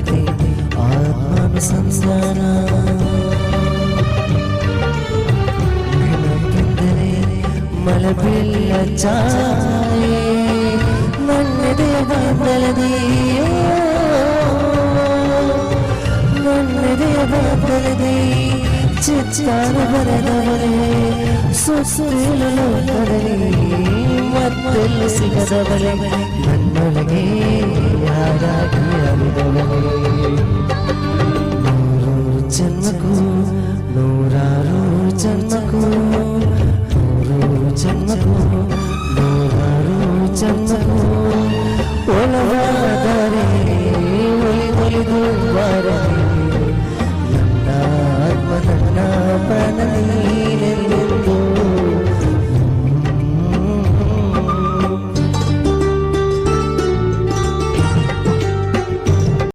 ಕವಿತೆ ಆತ್ಮಾನುಸಂಧಾನ ನೆನಪಿದ್ದರೆ ಮಲಬಿಲ್ಲ ಚಾಯೆ ನನ್ನದೇ ಬದಲದೆಯೋ ನನ್ನದೇ ಬದಲದೆ ಚಿತ್ತಾರ ಬರೆದವರೇ ಸುಸುರಿಲು ಲೋಕದಲ್ಲಿ ಮತ್ತೆಲ್ಲ ಸಿಗದವರೇ ನನ್ನೊಳಗೆ ಯಾರಾಗಿ ಅರಿದವರೇ ನೂರಾರು ಜನ್ಮಕ್ಕೂ ನೂರಾರು ಜನ್ಮಕ್ಕೂ ನೂರು ಜನ್ಮಕ್ಕೂ ನೂರಾರು ಜನ್ಮಕ್ಕೂ ಒಲವಾದರೆ ಒಲಿದು ಬಾರದೆ ನನ್ನ ಆತ್ಮ ನನ್ನ